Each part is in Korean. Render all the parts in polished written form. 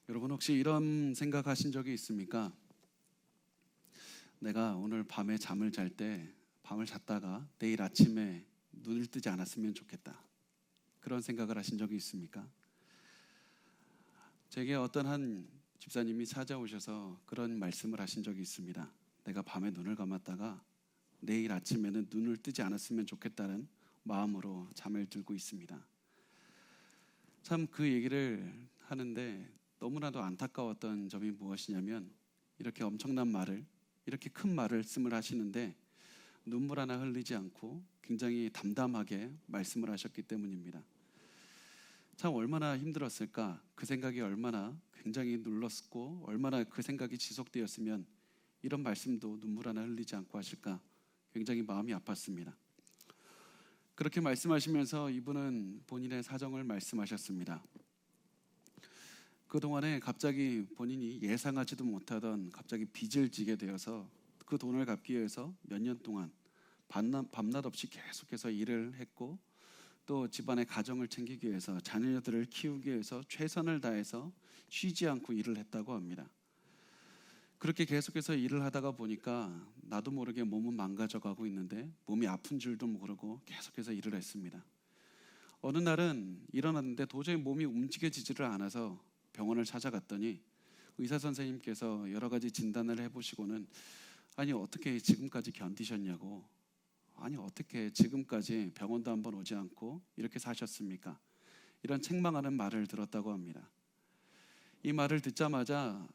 여러분 혹시 이런 생각하신 적이 있습니까? 내가 오늘 밤에 잠을 잘 때 밤을 잤다가 내일 아침에 눈을 뜨지 않았으면 좋겠다. 그런 생각을 하신 적이 있습니까? 제게 어떤 한 집사님이 찾아오셔서 그런 말씀을 하신 적이 있습니다. 내가 밤에 눈을 감았다가 내일 아침에는 눈을 뜨지 않았으면 좋겠다는 마음으로 잠을 들고 있습니다. 참 그 얘기를 하는데 너무나도 안타까웠던 점이 무엇이냐면 이렇게 엄청난 말을, 이렇게 큰 말씀을 하시는데 눈물 하나 흘리지 않고 굉장히 담담하게 말씀을 하셨기 때문입니다. 참 얼마나 힘들었을까, 그 생각이 얼마나 굉장히 눌렀고 얼마나 그 생각이 지속되었으면 이런 말씀도 눈물 하나 흘리지 않고 하실까, 굉장히 마음이 아팠습니다. 그렇게 말씀하시면서 이분은 본인의 사정을 말씀하셨습니다. 그동안에 갑자기 본인이 예상하지도 못하던 갑자기 빚을 지게 되어서 그 돈을 갚기 위해서 몇 년 동안 밤낮 없이 계속해서 일을 했고, 또 집안의 가정을 챙기기 위해서, 자녀들을 키우기 위해서 최선을 다해서 쉬지 않고 일을 했다고 합니다. 그렇게 계속해서 일을 하다가 보니까 나도 모르게 몸은 망가져가고 있는데 몸이 아픈 줄도 모르고 계속해서 일을 했습니다. 어느 날은 일어났는데 도저히 몸이 움직여지지를 않아서 병원을 찾아갔더니 의사 선생님께서 여러 가지 진단을 해보시고는 아니 어떻게 지금까지 견디셨냐고, 아니 어떻게 지금까지 병원도 한번 오지 않고 이렇게 사셨습니까? 이런 책망하는 말을 들었다고 합니다. 이 말을 듣자마자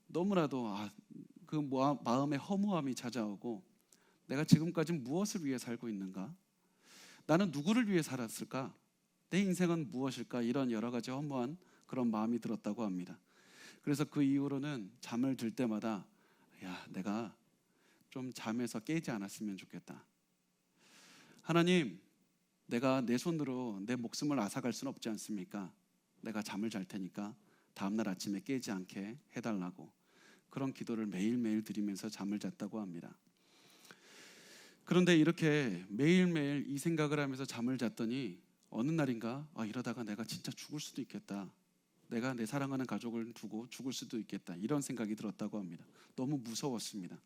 너무나도 그 마음에 허무함이 찾아오고, 내가 지금까지 무엇을 위해 살고 있는가? 나는 누구를 위해 살았을까? 내 인생은 무엇일까? 이런 여러 가지 허무한 그런 마음이 들었다고 합니다. 그래서 그 이후로는 잠을 들 때마다 내가 좀 잠에서 깨지 않았으면 좋겠다. 하나님, 내가 내 손으로 내 목숨을 앗아갈 수는 없지 않습니까? 내가 잠을 잘 테니까 다음날 아침에 깨지 않게 해달라고, 그런 기도를 매일매일 드리면서 잠을 잤다고 합니다. 그런데 이렇게 매일매일 이 생각을 하면서 잠을 잤더니 어느 날인가 이러다가 내가 진짜 죽을 수도 있겠다, 내가 내 사랑하는 가족을 두고 죽을 수도 있겠다, 이런 생각이 들었다고 합니다. 너무 무서웠습니다.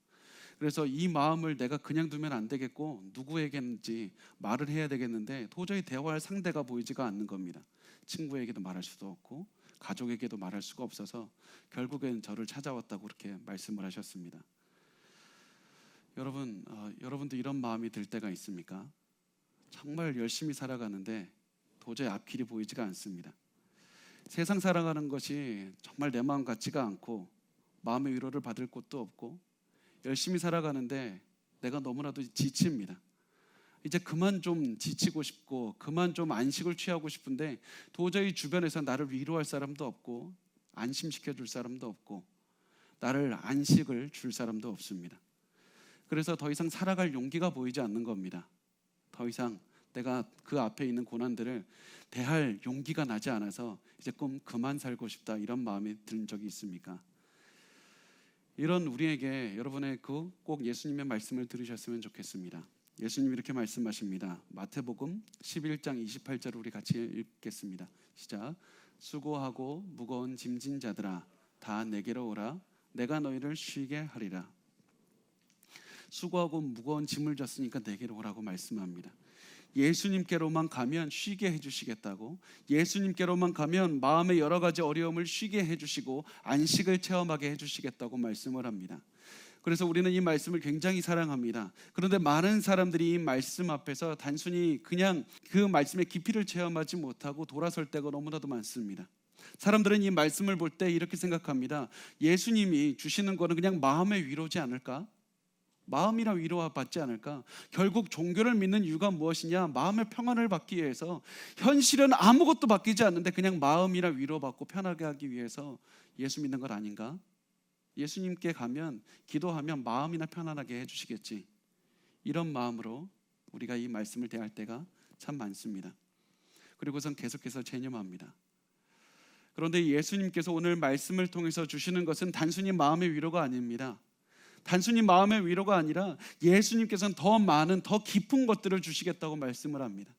그래서 이 마음을 내가 그냥 두면 안 되겠고 누구에게는지 말을 해야 되겠는데 도저히 대화할 상대가 보이지가 않는 겁니다. 친구에게도 말할 수도 없고 가족에게도 말할 수가 없어서 결국엔 저를 찾아왔다고 그렇게 말씀을 하셨습니다. 여러분, 여러분도 이런 마음이 들 때가 있습니까? 정말 열심히 살아가는데 도저히 앞길이 보이지가 않습니다. 세상 살아가는 것이 정말 내 마음 같지가 않고 마음의 위로를 받을 곳도 없고 열심히 살아가는데 내가 너무나도 지칩니다. 이제 그만 좀 지치고 싶고 그만 좀 안식을 취하고 싶은데 도저히 주변에서 나를 위로할 사람도 없고 안심시켜 줄 사람도 없고 나를 안식을 줄 사람도 없습니다. 그래서 더 이상 살아갈 용기가 보이지 않는 겁니다. 더 이상 내가 그 앞에 있는 고난들을 대할 용기가 나지 않아서 이제 그만 살고 싶다, 이런 마음이 든 적이 있습니까? 이런 우리에게 여러분의 꼭 예수님의 말씀을 들으셨으면 좋겠습니다. 예수님이 이렇게 말씀하십니다. 마태복음 11장 28절을 우리 같이 읽겠습니다. 시작. 수고하고 무거운 짐진 자들아 다 내게로 오라, 내가 너희를 쉬게 하리라. 수고하고 무거운 짐을 졌으니까 내게로 오라고 말씀합니다. 예수님께로만 가면 쉬게 해주시겠다고, 예수님께로만 가면 마음의 여러 가지 어려움을 쉬게 해주시고 안식을 체험하게 해주시겠다고 말씀을 합니다. 그래서 우리는 이 말씀을 굉장히 사랑합니다. 그런데 많은 사람들이 이 말씀 앞에서 단순히 그냥 그 말씀의 깊이를 체험하지 못하고 돌아설 때가 너무나도 많습니다. 사람들은 이 말씀을 볼 때 이렇게 생각합니다. 예수님이 주시는 거는 그냥 마음의 위로지 않을까? 마음이나 위로와 받지 않을까? 결국 종교를 믿는 이유가 무엇이냐? 마음의 평안을 받기 위해서. 현실은 아무것도 바뀌지 않는데 그냥 마음이나 위로받고 편하게 하기 위해서 예수 믿는 것 아닌가? 예수님께 가면 기도하면 마음이나 편안하게 해주시겠지, 이런 마음으로 우리가 이 말씀을 대할 때가 참 많습니다. 그리고선 계속해서 체념합니다. 그런데 예수님께서 오늘 말씀을 통해서 주시는 것은 단순히 마음의 위로가 아닙니다. 단순히 마음의 위로가 아니라 예수님께서는 더 많은 더 깊은 것들을 주시겠다고 말씀을 합니다.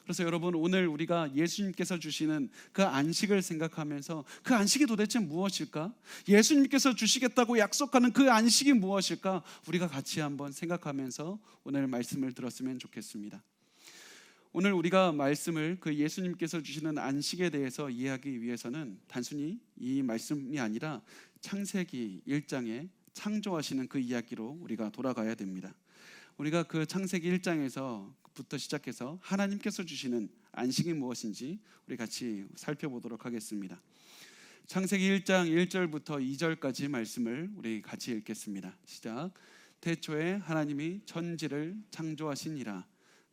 그래서 여러분, 오늘 우리가 예수님께서 주시는 그 안식을 생각하면서 그 안식이 도대체 무엇일까? 예수님께서 주시겠다고 약속하는 그 안식이 무엇일까? 우리가 같이 한번 생각하면서 오늘 말씀을 들었으면 좋겠습니다. 오늘 우리가 말씀을 그 예수님께서 주시는 안식에 대해서 이해하기 위해서는 단순히 이 말씀이 아니라 창세기 1장에 창조하시는 그 이야기로 우리가 돌아가야 됩니다. 우리가 그 창세기 1장에서부터 시작해서 하나님께서 주시는 안식이 무엇인지 우리 같이 살펴보도록 하겠습니다. 창세기 1장 1절부터 2절까지 말씀을 우리 같이 읽겠습니다. 시작. 태초에 하나님이 천지를 창조하시니라.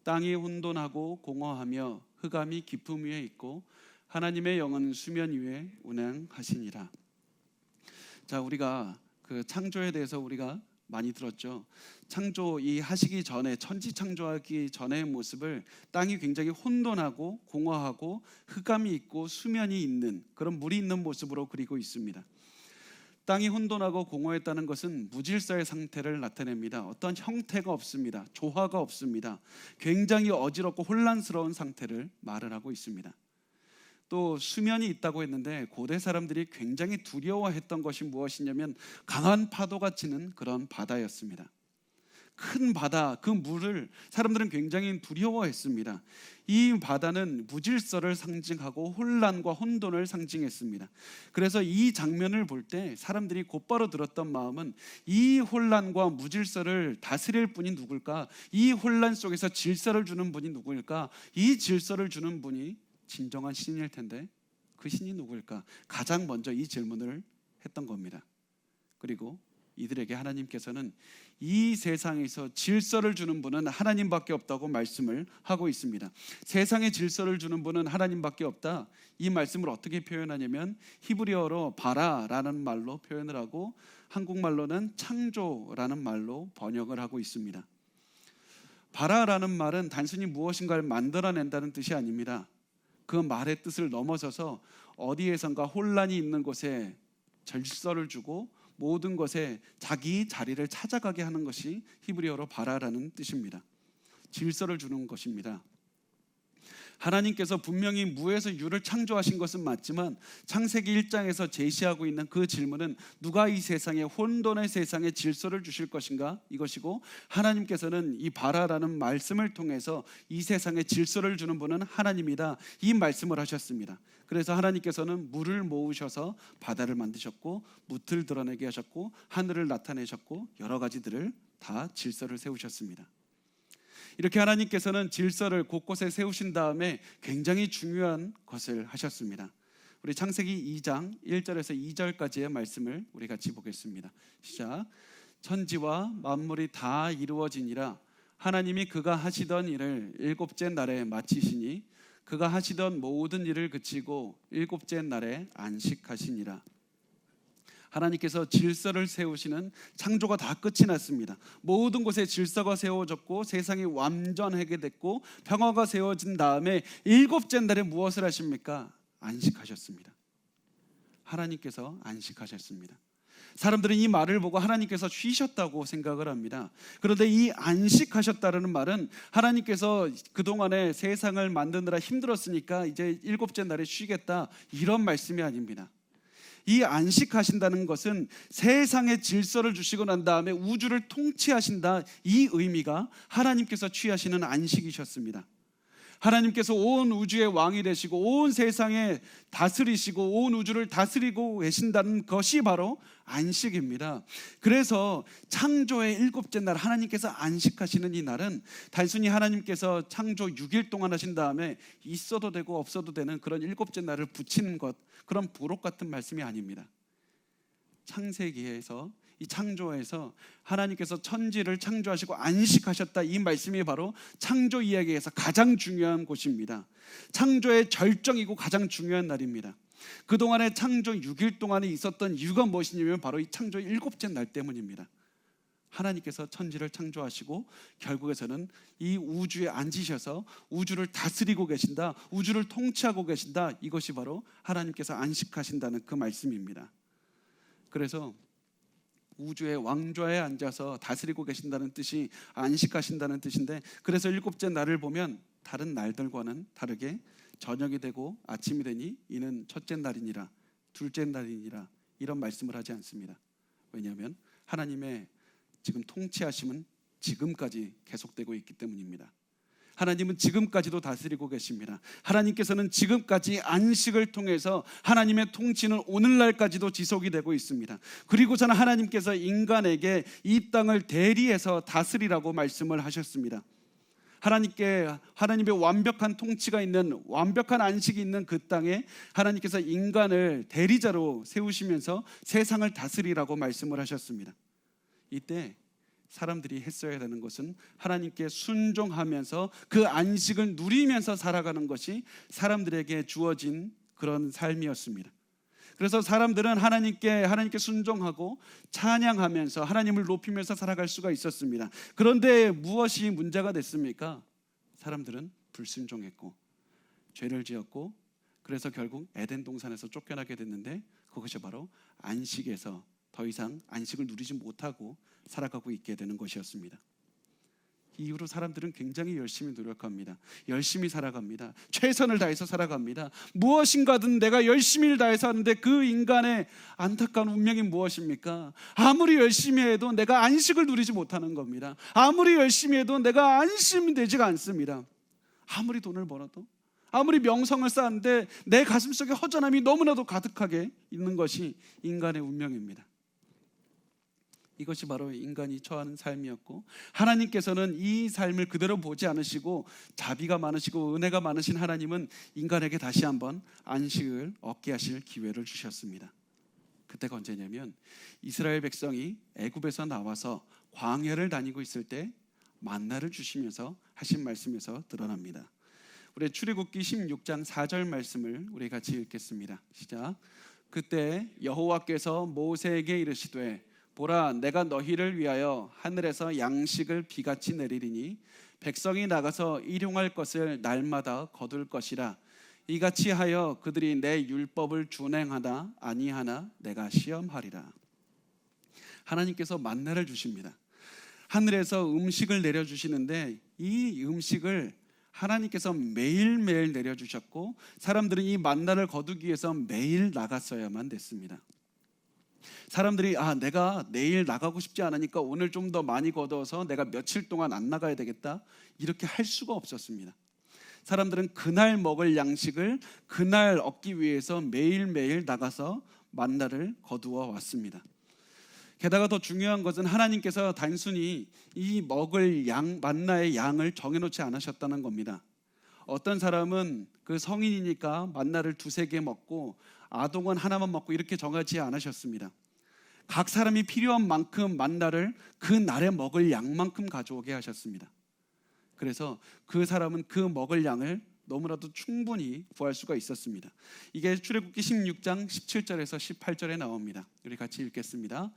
땅이 혼돈하고 공허하며 흑암이 깊음 위에 있고 하나님의 영은 수면 위에 운행하시니라. 자, 우리가 그 창조에 대해서 우리가 많이 들었죠. 창조 이 하시기 전에, 천지 창조하기 전의 모습을 땅이 굉장히 혼돈하고 공허하고 흑암이 있고 수면이 있는 그런 물이 있는 모습으로 그리고 있습니다. 땅이 혼돈하고 공허했다는 것은 무질서의 상태를 나타냅니다. 어떤 형태가 없습니다. 조화가 없습니다. 굉장히 어지럽고 혼란스러운 상태를 말을 하고 있습니다. 또 수면이 있다고 했는데 고대 사람들이 굉장히 두려워했던 것이 무엇이냐면 강한 파도가 치는 그런 바다였습니다. 큰 바다, 그 물을 사람들은 굉장히 두려워했습니다. 이 바다는 무질서를 상징하고 혼란과 혼돈을 상징했습니다. 그래서 이 장면을 볼 때 사람들이 곧바로 들었던 마음은 이 혼란과 무질서를 다스릴 분이 누굴까? 이 혼란 속에서 질서를 주는 분이 누구일까? 이 질서를 주는 분이 진정한 신일 텐데 그 신이 누구일까? 가장 먼저 이 질문을 했던 겁니다. 그리고 이들에게 하나님께서는 이 세상에서 질서를 주는 분은 하나님밖에 없다고 말씀을 하고 있습니다. 세상에 질서를 주는 분은 하나님밖에 없다. 이 말씀을 어떻게 표현하냐면 히브리어로 바라라는 말로 표현을 하고 한국말로는 창조라는 말로 번역을 하고 있습니다. 바라라는 말은 단순히 무엇인가를 만들어낸다는 뜻이 아닙니다. 그 말의 뜻을 넘어서서 어디에선가 혼란이 있는 곳에 질서를 주고 모든 것에 자기 자리를 찾아가게 하는 것이 히브리어로 바라라는 뜻입니다. 질서를 주는 것입니다. 하나님께서 분명히 무에서 유를 창조하신 것은 맞지만 창세기 1장에서 제시하고 있는 그 질문은 누가 이 세상에 혼돈의 세상에 질서를 주실 것인가? 이것이고 하나님께서는 이 바라라는 말씀을 통해서 이 세상에 질서를 주는 분은 하나님이다. 이 말씀을 하셨습니다. 그래서 하나님께서는 물을 모으셔서 바다를 만드셨고 무틀 드러내게 하셨고 하늘을 나타내셨고 여러 가지들을 다 질서를 세우셨습니다. 이렇게 하나님께서는 질서를 곳곳에 세우신 다음에 굉장히 중요한 것을 하셨습니다. 우리 창세기 2장 1절에서 2절까지의 말씀을 우리 같이 보겠습니다. 시작. 천지와 만물이 다 이루어지니라. 하나님이 그가 하시던 일을 일곱째 날에 마치시니 그가 하시던 모든 일을 그치고 일곱째 날에 안식하시니라. 하나님께서 질서를 세우시는 창조가 다 끝이 났습니다. 모든 곳에 질서가 세워졌고 세상이 완전하게 됐고 평화가 세워진 다음에 일곱째 날에 무엇을 하십니까? 안식하셨습니다. 하나님께서 안식하셨습니다. 사람들은 이 말을 보고 하나님께서 쉬셨다고 생각을 합니다. 그런데 이 안식하셨다는 말은 하나님께서 그동안에 세상을 만드느라 힘들었으니까 이제 일곱째 날에 쉬겠다 이런 말씀이 아닙니다. 이 안식하신다는 것은 세상의 질서를 주시고 난 다음에 우주를 통치하신다, 이 의미가 하나님께서 취하시는 안식이셨습니다. 하나님께서 온 우주의 왕이 되시고 온 세상에 다스리시고 온 우주를 다스리고 계신다는 것이 바로 안식입니다. 그래서 창조의 일곱째 날 하나님께서 안식하시는 이 날은 단순히 하나님께서 창조 6일 동안 하신 다음에 있어도 되고 없어도 되는 그런 일곱째 날을 붙이는 것, 그런 부록 같은 말씀이 아닙니다. 창세기에서 이 창조에서 하나님께서 천지를 창조하시고 안식하셨다, 이 말씀이 바로 창조 이야기에서 가장 중요한 곳입니다. 창조의 절정이고 가장 중요한 날입니다. 그동안의 창조 6일 동안에 있었던 이유가 무엇이냐면 바로 이 창조 일곱째 날 때문입니다. 하나님께서 천지를 창조하시고 결국에서는 이 우주에 앉으셔서 우주를 다스리고 계신다, 우주를 통치하고 계신다, 이것이 바로 하나님께서 안식하신다는 그 말씀입니다. 그래서 우주의 왕좌에 앉아서 다스리고 계신다는 뜻이 안식하신다는 뜻인데, 그래서 일곱째 날을 보면 다른 날들과는 다르게 저녁이 되고 아침이 되니 이는 첫째 날이니라 둘째 날이니라 이런 말씀을 하지 않습니다. 왜냐하면 하나님의 지금 통치하심은 지금까지 계속되고 있기 때문입니다. 하나님은 지금까지도 다스리고 계십니다. 하나님께서는 지금까지 안식을 통해서 하나님의 통치는 오늘날까지도 지속이 되고 있습니다. 그리고서는 하나님께서 인간에게 이 땅을 대리해서 다스리라고 말씀을 하셨습니다. 하나님의 완벽한 통치가 있는, 완벽한 안식이 있는 그 땅에 하나님께서 인간을 대리자로 세우시면서 세상을 다스리라고 말씀을 하셨습니다. 이때 사람들이 했어야 되는 것은 하나님께 순종하면서 그 안식을 누리면서 살아가는 것이 사람들에게 주어진 그런 삶이었습니다. 그래서 사람들은 하나님께 순종하고 찬양하면서 하나님을 높이면서 살아갈 수가 있었습니다. 그런데 무엇이 문제가 됐습니까? 사람들은 불순종했고 죄를 지었고 그래서 결국 에덴 동산에서 쫓겨나게 됐는데 그것이 바로 안식에서 더 이상 안식을 누리지 못하고 살아가고 있게 되는 것이었습니다. 이후로 사람들은 굉장히 열심히 노력합니다. 열심히 살아갑니다. 최선을 다해서 살아갑니다. 무엇인가든 내가 열심히 다해서 하는데 그 인간의 안타까운 운명이 무엇입니까? 아무리 열심히 해도 내가 안식을 누리지 못하는 겁니다. 아무리 열심히 해도 내가 안심이 되지가 않습니다. 아무리 돈을 벌어도, 아무리 명성을 쌓았는데 내 가슴속에 허전함이 너무나도 가득하게 있는 것이 인간의 운명입니다. 이것이 바로 인간이 처하는 삶이었고, 하나님께서는 이 삶을 그대로 보지 않으시고 자비가 많으시고 은혜가 많으신 하나님은 인간에게 다시 한번 안식을 얻게 하실 기회를 주셨습니다. 그때가 언제냐면 이스라엘 백성이 애굽에서 나와서 광야를 다니고 있을 때 만나를 주시면서 하신 말씀에서 드러납니다. 우리 출애굽기 16장 4절 말씀을 우리 같이 읽겠습니다. 시작. 그때 여호와께서 모세에게 이르시되 보라, 내가 너희를 위하여 하늘에서 양식을 비같이 내리리니 백성이 나가서 일용할 것을 날마다 거둘 것이라. 이같이 하여 그들이 내 율법을 준행하나 아니하나 내가 시험하리라. 하나님께서 만나를 주십니다. 하늘에서 음식을 내려주시는데 이 음식을 하나님께서 매일매일 내려주셨고 사람들은 이 만나를 거두기 위해서 매일 나갔어야만 됐습니다. 사람들이 내가 내일 나가고 싶지 않으니까 오늘 좀 더 많이 거둬서 내가 며칠 동안 안 나가야 되겠다, 이렇게 할 수가 없었습니다. 사람들은 그날 먹을 양식을 그날 얻기 위해서 매일매일 나가서 만나를 거두어 왔습니다. 게다가 더 중요한 것은 하나님께서 단순히 이 먹을 만나의 양을 정해놓지 않으셨다는 겁니다. 어떤 사람은 그 성인이니까 만나를 2-3개 먹고 아동은 하나만 먹고 이렇게 정하지 않으셨습니다. 각 사람이 필요한 만큼 만나를 그 날에 먹을 양만큼 가져오게 하셨습니다. 그래서 그 사람은 그 먹을 양을 너무나도 충분히 구할 수가 있었습니다. 이게 출애굽기 16장 17절에서 18절에 나옵니다. 우리 같이 읽겠습니다.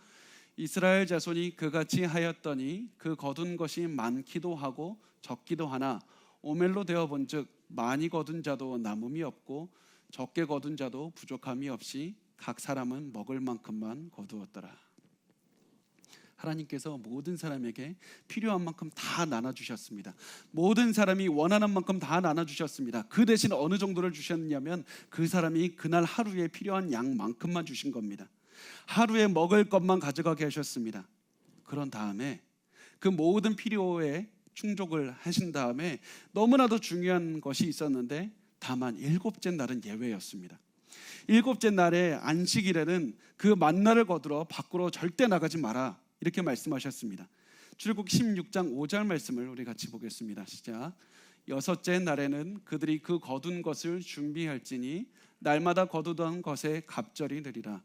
이스라엘 자손이 그같이 하였더니 그 거둔 것이 많기도 하고 적기도 하나 오멜로 되어 본즉 많이 거둔 자도 남음이 없고 적게 거둔 자도 부족함이 없이 각 사람은 먹을 만큼만 거두었더라. 하나님께서 모든 사람에게 필요한 만큼 다 나눠주셨습니다. 모든 사람이 원하는 만큼 다 나눠주셨습니다. 그 대신 어느 정도를 주셨냐면 그 사람이 그날 하루에 필요한 양만큼만 주신 겁니다. 하루에 먹을 것만 가져가게 하셨습니다. 그런 다음에 그 모든 필요에 충족을 하신 다음에 너무나도 중요한 것이 있었는데 다만 7째 날은 예외였습니다. 7째 날에 안식일에는 그 만나를 거두러 밖으로 절대 나가지 마라, 이렇게 말씀하셨습니다. 출애굽기 16장 5절 말씀을 우리 같이 보겠습니다. 시작. 6째 날에는 그들이 그 거둔 것을 준비할지니 날마다 거두던 것에 갑절이 되리라.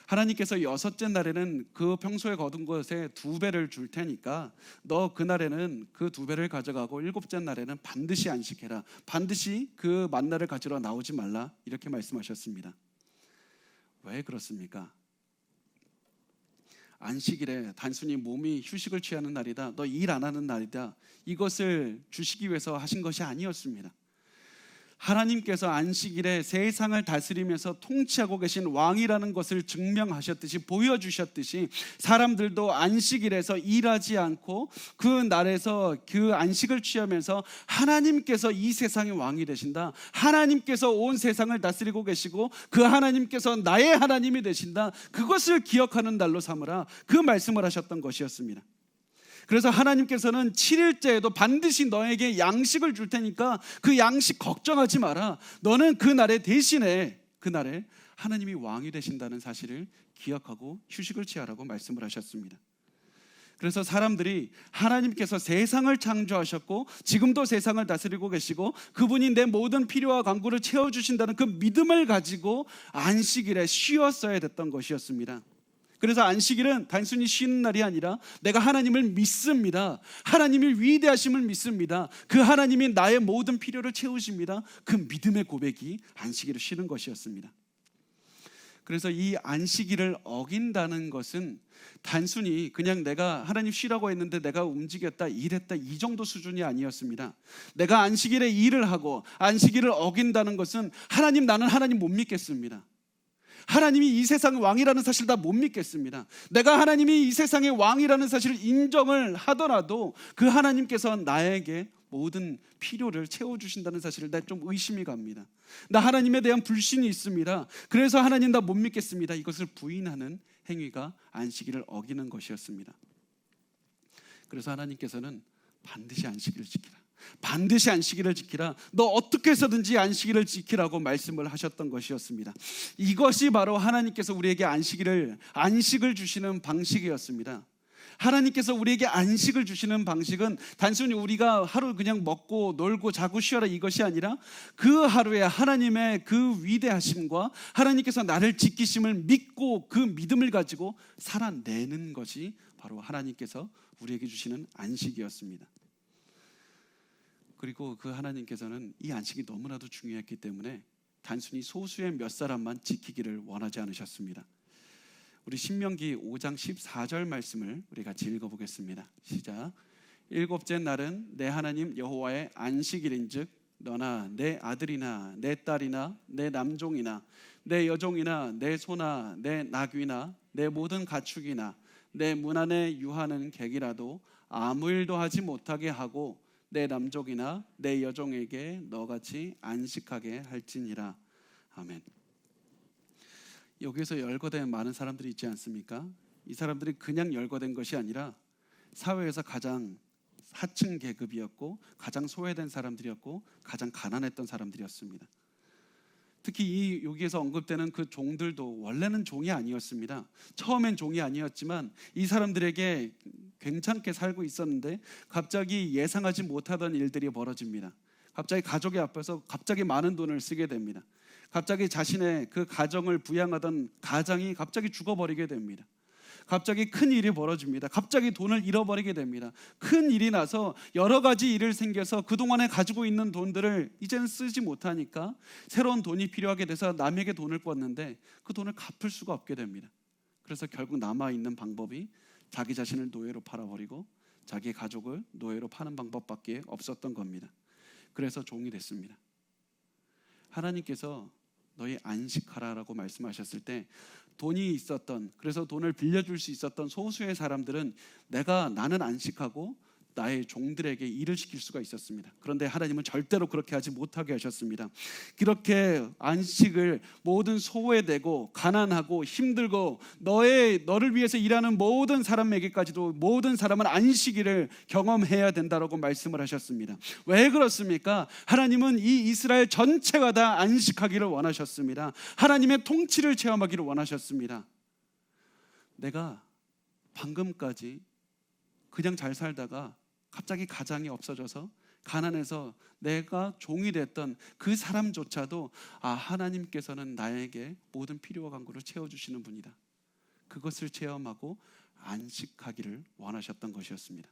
하나님께서 6째 날에는 그 평소에 거둔 것에 2배를 줄 테니까 너 그날에는 그 2배를 가져가고 7째 날에는 반드시 안식해라. 반드시 그 만나를 가지러 나오지 말라, 이렇게 말씀하셨습니다. 왜 그렇습니까? 안식일에 단순히 몸이 휴식을 취하는 날이다, 너 일 안 하는 날이다, 이것을 주시기 위해서 하신 것이 아니었습니다. 하나님께서 안식일에 세상을 다스리면서 통치하고 계신 왕이라는 것을 증명하셨듯이, 보여주셨듯이, 사람들도 안식일에서 일하지 않고 그 날에서 그 안식을 취하면서 하나님께서 이 세상의 왕이 되신다, 하나님께서 온 세상을 다스리고 계시고 그 하나님께서 나의 하나님이 되신다, 그것을 기억하는 날로 삼으라, 그 말씀을 하셨던 것이었습니다. 그래서 하나님께서는 7일째에도 반드시 너에게 양식을 줄 테니까 그 양식 걱정하지 마라. 너는 그 날에 대신에, 그 날에 하나님이 왕이 되신다는 사실을 기억하고 휴식을 취하라고 말씀을 하셨습니다. 그래서 사람들이 하나님께서 세상을 창조하셨고 지금도 세상을 다스리고 계시고 그분이 내 모든 필요와 간구를 채워주신다는 그 믿음을 가지고 안식일에 쉬었어야 됐던 것이었습니다. 그래서 안식일은 단순히 쉬는 날이 아니라 내가 하나님을 믿습니다, 하나님의 위대하심을 믿습니다, 그 하나님이 나의 모든 필요를 채우십니다, 그 믿음의 고백이 안식일을 쉬는 것이었습니다. 그래서 이 안식일을 어긴다는 것은 단순히 그냥 내가 하나님 쉬라고 했는데 내가 움직였다, 일했다, 이 정도 수준이 아니었습니다. 내가 안식일에 일을 하고 안식일을 어긴다는 것은 하나님, 나는 하나님 못 믿겠습니다, 하나님이 이 세상의 왕이라는 사실 다 못 믿겠습니다, 내가 하나님이 이 세상의 왕이라는 사실을 인정을 하더라도 그 하나님께서 나에게 모든 필요를 채워주신다는 사실을 나 좀 의심이 갑니다, 나 하나님에 대한 불신이 있습니다, 그래서 하나님 나 못 믿겠습니다, 이것을 부인하는 행위가 안식일을 어기는 것이었습니다. 그래서 하나님께서는 반드시 안식일을 지키라, 반드시 안식일을 지키라, 너 어떻게 해서든지 안식일을 지키라고 말씀을 하셨던 것이었습니다. 이것이 바로 하나님께서 우리에게 안식을 주시는 방식이었습니다. 하나님께서 우리에게 안식을 주시는 방식은 단순히 우리가 하루 그냥 먹고 놀고 자고 쉬어라 이것이 아니라 그 하루에 하나님의 그 위대하심과 하나님께서 나를 지키심을 믿고 그 믿음을 가지고 살아내는 것이 바로 하나님께서 우리에게 주시는 안식이었습니다. 그리고 그 하나님께서는 이 안식이 너무나도 중요했기 때문에 단순히 소수의 몇 사람만 지키기를 원하지 않으셨습니다. 우리 신명기 5장 14절 말씀을 우리 같이 읽어보겠습니다. 시작. 일곱째 날은 내 하나님 여호와의 안식일인즉 너나 내 아들이나 내 딸이나 내 남종이나 내 여종이나 내 소나 내 나귀나 내 모든 가축이나 내 문 안에 유하는 객이라도 아무 일도 하지 못하게 하고 내 남족이나 내 여종에게 너같이 안식하게 할지니라. 아멘. 여기서 열거된 많은 사람들이 있지 않습니까? 이 사람들이 그냥 열거된 것이 아니라 사회에서 가장 하층 계급이었고 가장 소외된 사람들이었고 가장 가난했던 사람들이었습니다. 특히 여기에서 언급되는 그 종들도 원래는 종이 아니었습니다. 처음엔 종이 아니었지만 이 사람들에게 괜찮게 살고 있었는데 갑자기 예상하지 못하던 일들이 벌어집니다. 갑자기 가족의 앞에서 갑자기 많은 돈을 쓰게 됩니다. 갑자기 자신의 그 가정을 부양하던 가장이 갑자기 죽어버리게 됩니다. 갑자기 큰 일이 벌어집니다. 갑자기 돈을 잃어버리게 됩니다. 큰 일이 나서 여러 가지 일을 생겨서 그동안에 가지고 있는 돈들을 이제는 쓰지 못하니까 새로운 돈이 필요하게 돼서 남에게 돈을 꿨는데 그 돈을 갚을 수가 없게 됩니다. 그래서 결국 남아있는 방법이 자기 자신을 노예로 팔아버리고 자기의 가족을 노예로 파는 방법밖에 없었던 겁니다. 그래서 종이 됐습니다. 하나님께서 너희 안식하라라고 말씀하셨을 때 돈이 있었던, 그래서 돈을 빌려줄 수 있었던 소수의 사람들은 나는 안식하고 나의 종들에게 일을 시킬 수가 있었습니다. 그런데 하나님은 절대로 그렇게 하지 못하게 하셨습니다. 그렇게 안식을 모든 소외되고 가난하고 힘들고 너를 위해서 일하는 모든 사람에게까지도 모든 사람은 안식일을 경험해야 된다라고 말씀을 하셨습니다. 왜 그렇습니까? 하나님은 이 이스라엘 전체가 다 안식하기를 원하셨습니다. 하나님의 통치를 체험하기를 원하셨습니다. 내가 방금까지 그냥 잘 살다가 갑자기 가장이 없어져서 가난해서 내가 종이 됐던 그 사람조차도 하나님께서는 나에게 모든 필요와 간구를 채워주시는 분이다, 그것을 체험하고 안식하기를 원하셨던 것이었습니다.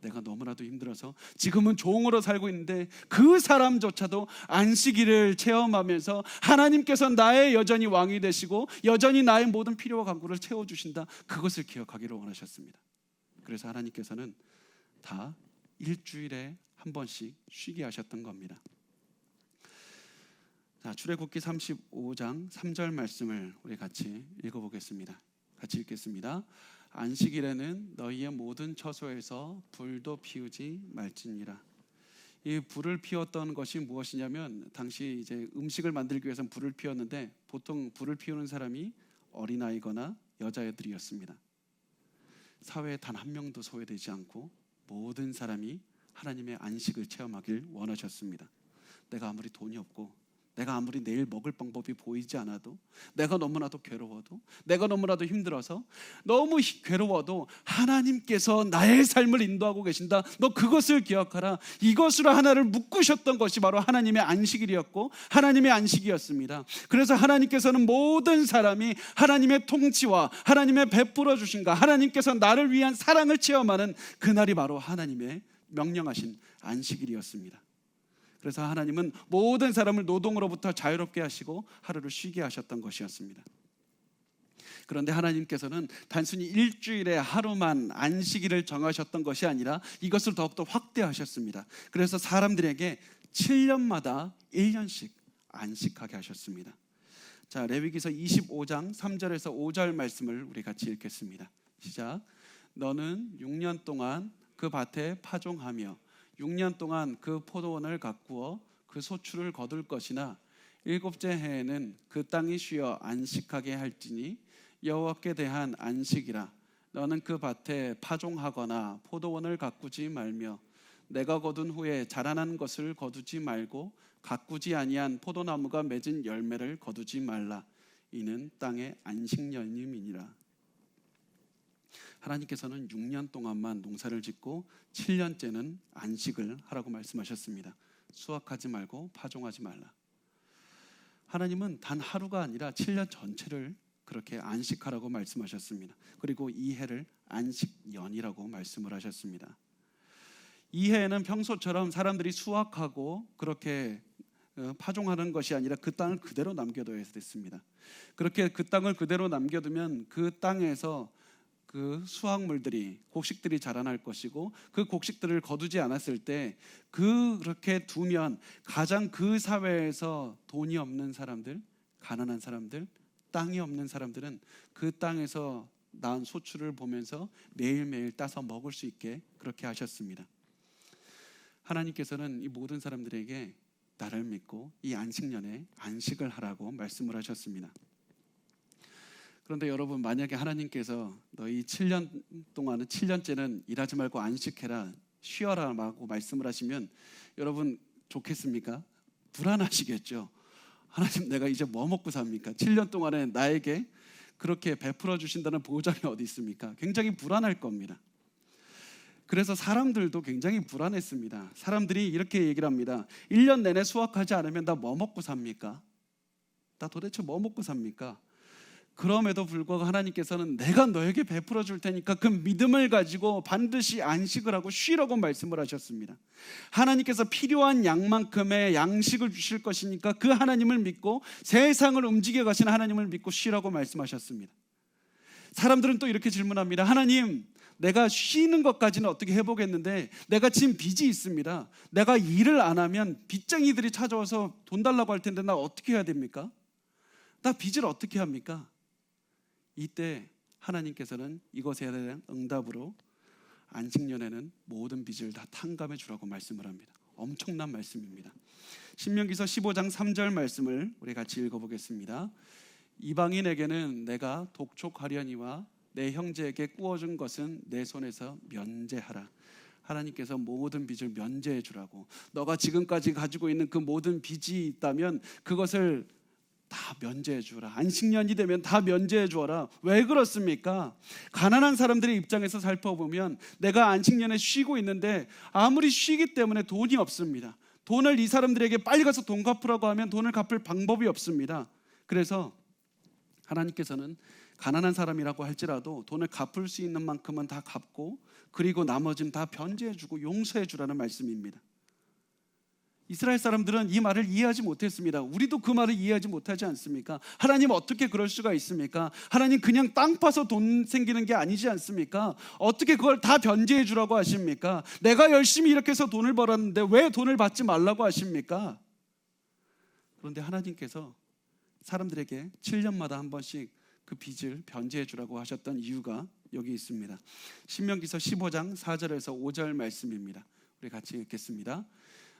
내가 너무나도 힘들어서 지금은 종으로 살고 있는데 그 사람조차도 안식일을 체험하면서 하나님께서 나의 여전히 왕이 되시고 여전히 나의 모든 필요와 간구를 채워주신다, 그것을 기억하기를 원하셨습니다. 그래서 하나님께서는 다 일주일에 한 번씩 쉬게 하셨던 겁니다. 자, 출애굽기 35장 3절 말씀을 우리 같이 읽어보겠습니다. 같이 읽겠습니다. 안식일에는 너희의 모든 처소에서 불도 피우지 말지니라. 이 불을 피웠던 것이 무엇이냐면, 당시 이제 음식을 만들기 위해서 불을 피웠는데 보통 불을 피우는 사람이 어린아이거나 여자애들이었습니다. 사회에 단 한 명도 소외되지 않고 모든 사람이 하나님의 안식을 체험하길 원하셨습니다. 내가 아무리 돈이 없고, 내가 아무리 내일 먹을 방법이 보이지 않아도, 내가 너무나도 괴로워도, 내가 너무나도 힘들어서 너무 괴로워도 하나님께서 나의 삶을 인도하고 계신다. 너 그것을 기억하라. 이것으로 하나를 묶으셨던 것이 바로 하나님의 안식일이었고 하나님의 안식이었습니다. 그래서 하나님께서는 모든 사람이 하나님의 통치와 하나님의 베풀어 주신가, 하나님께서 나를 위한 사랑을 체험하는 그날이 바로 하나님의 명령하신 안식일이었습니다. 그래서 하나님은 모든 사람을 노동으로부터 자유롭게 하시고 하루를 쉬게 하셨던 것이었습니다. 그런데 하나님께서는 단순히 일주일에 하루만 안식일을 정하셨던 것이 아니라 이것을 더욱더 확대하셨습니다. 그래서 사람들에게 7년마다 1년씩 안식하게 하셨습니다. 자, 레위기서 25장 3절에서 5절 말씀을 우리 같이 읽겠습니다. 시작. 너는 6년 동안 그 밭에 파종하며 6년 동안 그 포도원을 가꾸어 그 소출을 거둘 것이나 7째 해에는 그 땅이 쉬어 안식하게 할지니 여호와께 대한 안식이라. 너는 그 밭에 파종하거나 포도원을 가꾸지 말며 내가 거둔 후에 자라난 것을 거두지 말고 가꾸지 아니한 포도나무가 맺은 열매를 거두지 말라. 이는 땅의 안식년임이니라. 하나님께서는 6년 동안만 농사를 짓고 7년째는 안식을 하라고 말씀하셨습니다. 수확하지 말고 파종하지 말라. 하나님은 단 하루가 아니라 7년 전체를 그렇게 안식하라고 말씀하셨습니다. 그리고 이 해를 안식년이라고 말씀을 하셨습니다. 이 해에는 평소처럼 사람들이 수확하고 그렇게 파종하는 것이 아니라 그 땅을 그대로 남겨둬야 됐습니다. 그렇게 그 땅을 그대로 남겨두면 그 땅에서 그 수확물들이, 곡식들이 자라날 것이고, 그 곡식들을 거두지 않았을 때 그렇게 두면 가장 그 사회에서 돈이 없는 사람들, 가난한 사람들, 땅이 없는 사람들은 그 땅에서 낳은 소출을 보면서 매일매일 따서 먹을 수 있게 그렇게 하셨습니다. 하나님께서는 이 모든 사람들에게 나를 믿고 이 안식년에 안식을 하라고 말씀을 하셨습니다. 그런데 여러분, 만약에 하나님께서 너희 7년 동안은 7년째는 일하지 말고 안식해라, 쉬어라 라고 말씀을 하시면 여러분 좋겠습니까? 불안하시겠죠. 하나님, 내가 이제 뭐 먹고 삽니까? 7년 동안에 나에게 그렇게 베풀어 주신다는 보장이 어디 있습니까? 굉장히 불안할 겁니다. 그래서 사람들도 굉장히 불안했습니다. 사람들이 이렇게 얘기를 합니다. 1년 내내 수확하지 않으면 나 뭐 먹고 삽니까? 나 도대체 뭐 먹고 삽니까? 그럼에도 불구하고 하나님께서는 내가 너에게 베풀어 줄 테니까 그 믿음을 가지고 반드시 안식을 하고 쉬라고 말씀을 하셨습니다. 하나님께서 필요한 양만큼의 양식을 주실 것이니까 그 하나님을 믿고 세상을 움직여 가시는 하나님을 믿고 쉬라고 말씀하셨습니다. 사람들은 또 이렇게 질문합니다. 하나님, 내가 쉬는 것까지는 어떻게 해보겠는데 내가 지금 빚이 있습니다. 내가 일을 안 하면 빚쟁이들이 찾아와서 돈 달라고 할 텐데 나 어떻게 해야 됩니까? 나 빚을 어떻게 합니까? 이때 하나님께서는 이것에 대한 응답으로 안식년에는 모든 빚을 다 탕감해 주라고 말씀을 합니다. 엄청난 말씀입니다. 신명기서 15장 3절 말씀을 우리 같이 읽어보겠습니다. 이방인에게는 내가 독촉하려니와 내 형제에게 꾸어준 것은 내 손에서 면제하라. 하나님께서 모든 빚을 면제해 주라고, 너가 지금까지 가지고 있는 그 모든 빚이 있다면 그것을 다 면제해 주라. 안식년이 되면 다 면제해 주어라. 왜 그렇습니까? 가난한 사람들의 입장에서 살펴보면 내가 안식년에 쉬고 있는데 아무리 쉬기 때문에 돈이 없습니다. 돈을 이 사람들에게 빨리 가서 돈 갚으라고 하면 돈을 갚을 방법이 없습니다. 그래서 하나님께서는 가난한 사람이라고 할지라도 돈을 갚을 수 있는 만큼은 다 갚고, 그리고 나머지는 다 변제해 주고 용서해 주라는 말씀입니다. 이스라엘 사람들은 이 말을 이해하지 못했습니다. 우리도 그 말을 이해하지 못하지 않습니까? 하나님, 어떻게 그럴 수가 있습니까? 하나님, 그냥 땅 파서 돈 생기는 게 아니지 않습니까? 어떻게 그걸 다 변제해 주라고 하십니까? 내가 열심히 이렇게 해서 돈을 벌었는데 왜 돈을 받지 말라고 하십니까? 그런데 하나님께서 사람들에게 7년마다 한 번씩 그 빚을 변제해 주라고 하셨던 이유가 여기 있습니다. 신명기서 15장 4절에서 5절 말씀입니다. 우리 같이 읽겠습니다.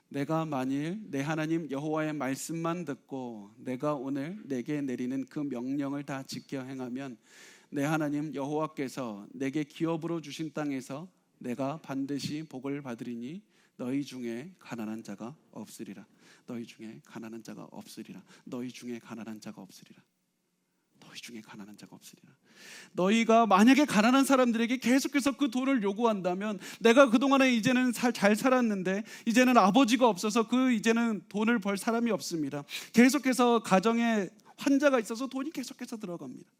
내가 만일 내 하나님 여호와의 말씀만 듣고 내가 오늘 내게 내리는 그 명령을 다 지켜 행하면 내 하나님 여호와께서 내게 기업으로 주신 땅에서 내가 반드시 복을 받으리니 너희 중에 가난한 자가 없으리라. 너희 중에 가난한 자가 없으리라. 너희 중에 가난한 자가 없으리라. 너희 중에 가난한 자가 없으리라. 너희가 만약에 가난한 사람들에게 계속해서 그 돈을 요구한다면, 내가 그동안에 이제는 잘 살았는데 이제는 아버지가 없어서 이제는 돈을 벌 사람이 없습니다. 계속해서 가정에 환자가 있어서 돈이 계속해서 들어갑니다.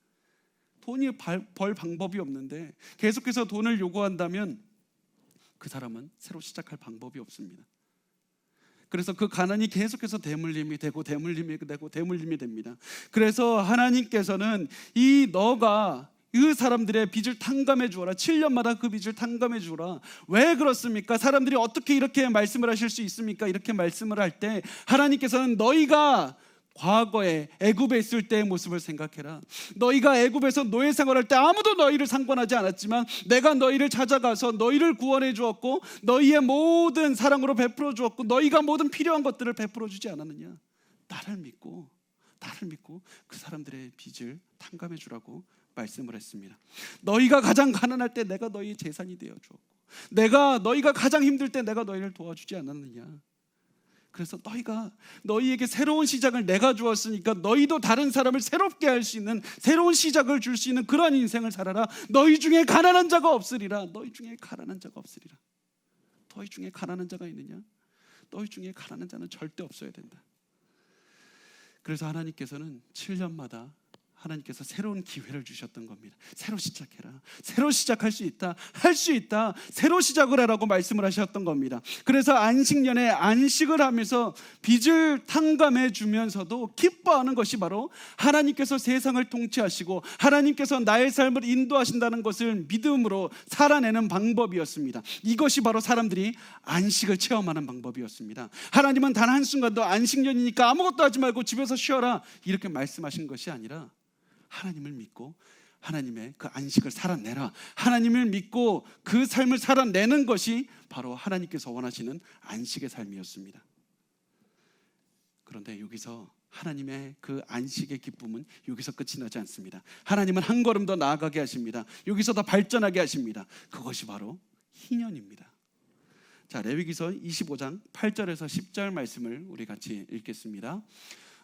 돈이 벌 방법이 없는데 계속해서 돈을 요구한다면 그 사람은 새로 시작할 방법이 없습니다. 그래서 그 가난이 계속해서 대물림이 되고 대물림이 되고 대물림이 됩니다. 그래서 하나님께서는 너가 이 사람들의 빚을 탕감해 주어라. 7년마다 그 빚을 탕감해 주어라. 왜 그렇습니까? 사람들이 어떻게 이렇게 말씀을 하실 수 있습니까? 이렇게 말씀을 할 때 하나님께서는 너희가 과거에 애굽에 있을 때의 모습을 생각해라. 너희가 애굽에서 노예 생활할 때 아무도 너희를 상관하지 않았지만 내가 너희를 찾아가서 너희를 구원해 주었고 너희의 모든 사랑으로 베풀어 주었고 너희가 모든 필요한 것들을 베풀어 주지 않았느냐. 나를 믿고 그 사람들의 빚을 탕감해 주라고 말씀을 했습니다. 너희가 가장 가난할 때 내가 너희 재산이 되어 주었고 너희가 가장 힘들 때 내가 너희를 도와주지 않았느냐. 그래서 너희에게 새로운 시작을 내가 주었으니까 너희도 다른 사람을 새롭게 할 수 있는, 새로운 시작을 줄 수 있는 그런 인생을 살아라. 너희 중에 가난한 자가 없으리라. 너희 중에 가난한 자가 없으리라. 너희 중에 가난한 자가 있느냐? 너희 중에 가난한 자는 절대 없어야 된다. 그래서 하나님께서는 7년마다 하나님께서 새로운 기회를 주셨던 겁니다. 새로 시작해라. 새로 시작할 수 있다. 할 수 있다. 새로 시작을 하라고 말씀을 하셨던 겁니다. 그래서 안식년에 안식을 하면서 빚을 탕감해 주면서도 기뻐하는 것이 바로 하나님께서 세상을 통치하시고 하나님께서 나의 삶을 인도하신다는 것을 믿음으로 살아내는 방법이었습니다. 이것이 바로 사람들이 안식을 체험하는 방법이었습니다. 하나님은 단 한순간도 안식년이니까 아무것도 하지 말고 집에서 쉬어라 이렇게 말씀하신 것이 아니라 하나님을 믿고 하나님의 그 안식을 살아내라. 하나님을 믿고 그 삶을 살아내는 것이 바로 하나님께서 원하시는 안식의 삶이었습니다. 그런데 여기서 하나님의 그 안식의 기쁨은 여기서 끝이 나지 않습니다. 하나님은 한 걸음 더 나아가게 하십니다. 여기서 더 발전하게 하십니다. 그것이 바로 희년입니다. 자, 레위기서 25장 8절에서 10절 말씀을 우리 같이 읽겠습니다.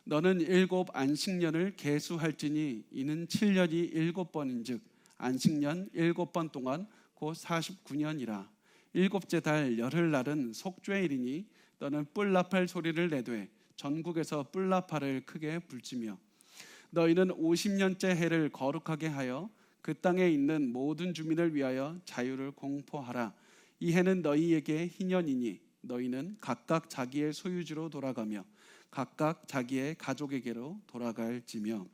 너는 7 안식년을 계수할지니 이는 7년이 7번인즉 안식년 7번 동안 곧 49년이라. 7째 달 열흘날은 속죄일이니 너는 뿔나팔 소리를 내되 전국에서 뿔나팔을 크게 불지며 너희는 50년째 해를 거룩하게 하여 그 땅에 있는 모든 주민을 위하여 자유를 공포하라. 이 해는 너희에게 희년이니 너희는 각각 자기의 소유지로 돌아가며 각각 자기의 가족에게로 돌아갈지며.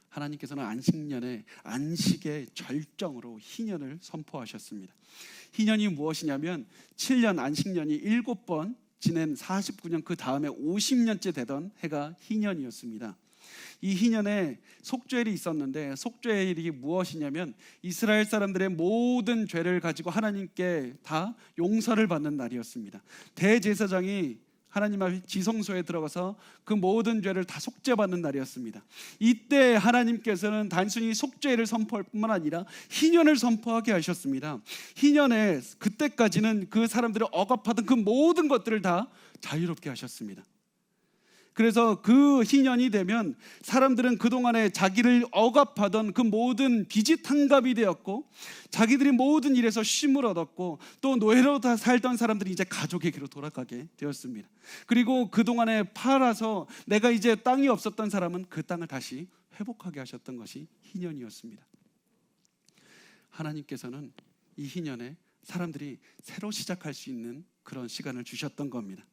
하나님께서는 안식년에 안식의 절정으로 희년을 선포하셨습니다. 희년이 무엇이냐면 7년 안식년이 7번 지낸 49년 그 다음에 50년째 되던 해가 희년이었습니다. 이 희년에 속죄일이 있었는데 속죄일이 무엇이냐면 이스라엘 사람들의 모든 죄를 가지고 하나님께 다 용서를 받는 날이었습니다. 대제사장이 하나님 앞에 지성소에 들어가서 그 모든 죄를 다 속죄받는 날이었습니다. 이때 하나님께서는 단순히 속죄를 선포할 뿐만 아니라 희년을 선포하게 하셨습니다. 희년에 그때까지는 그 사람들이 억압하던 그 모든 것들을 다 자유롭게 하셨습니다. 그래서 그 희년이 되면 사람들은 그동안에 자기를 억압하던 그 모든 빚이 탕감이 되었고 자기들이 모든 일에서 쉼을 얻었고 또 노예로 다 살던 사람들이 이제 가족에게로 돌아가게 되었습니다. 그리고 그동안에 팔아서 내가 이제 땅이 없었던 사람은 그 땅을 다시 회복하게 하셨던 것이 희년이었습니다. 하나님께서는 이 희년에 사람들이 새로 시작할 수 있는 그런 시간을 주셨던 겁니다.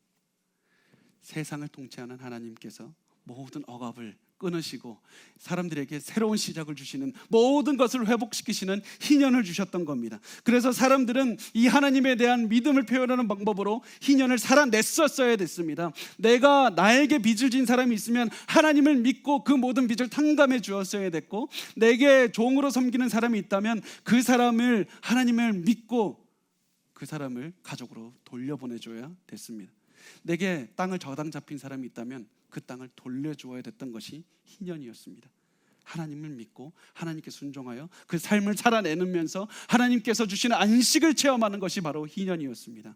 세상을 통치하는 하나님께서 모든 억압을 끊으시고 사람들에게 새로운 시작을 주시는, 모든 것을 회복시키시는 희년을 주셨던 겁니다. 그래서 사람들은 이 하나님에 대한 믿음을 표현하는 방법으로 희년을 살아냈었어야 됐습니다. 내가 나에게 빚을 진 사람이 있으면 하나님을 믿고 그 모든 빚을 탕감해 주었어야 됐고, 내게 종으로 섬기는 사람이 있다면 그 사람을 하나님을 믿고 그 사람을 가족으로 돌려보내줘야 됐습니다. 내게 땅을 저당 잡힌 사람이 있다면 그 땅을 돌려주어야 됐던 것이 희년이었습니다. 하나님을 믿고 하나님께 순종하여 그 삶을 살아내면서 하나님께서 주시는 안식을 체험하는 것이 바로 희년이었습니다.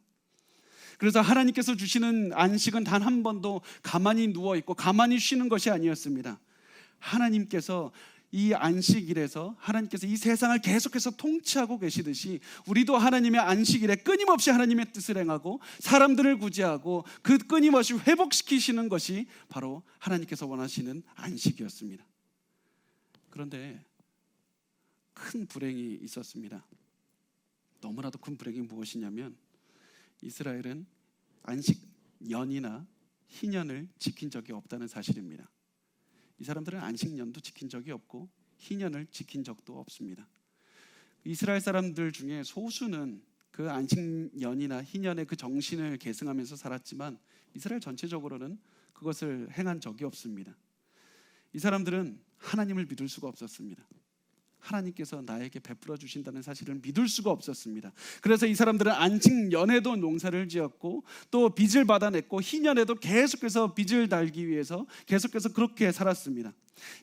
그래서 하나님께서 주시는 안식은 단 한 번도 가만히 누워있고 가만히 쉬는 것이 아니었습니다. 하나님께서 이 안식일에서 하나님께서 이 세상을 계속해서 통치하고 계시듯이 우리도 하나님의 안식일에 끊임없이 하나님의 뜻을 행하고 사람들을 구제하고 그 끊임없이 회복시키시는 것이 바로 하나님께서 원하시는 안식이었습니다. 그런데 큰 불행이 있었습니다. 너무나도 큰 불행이 무엇이냐면, 이스라엘은 안식년이나 희년을 지킨 적이 없다는 사실입니다. 이 사람들은 안식년도 지킨 적이 없고 희년을 지킨 적도 없습니다. 이스라엘 사람들 중에 소수는 그 안식년이나 희년의 그 정신을 계승하면서 살았지만 이스라엘 전체적으로는 그것을 행한 적이 없습니다. 이 사람들은 하나님을 믿을 수가 없었습니다. 하나님께서 나에게 베풀어 주신다는 사실을 믿을 수가 없었습니다. 그래서 이 사람들은 안식년에도 농사를 지었고 또 빚을 받아냈고 희년에도 계속해서 빚을 달기 위해서 계속해서 그렇게 살았습니다.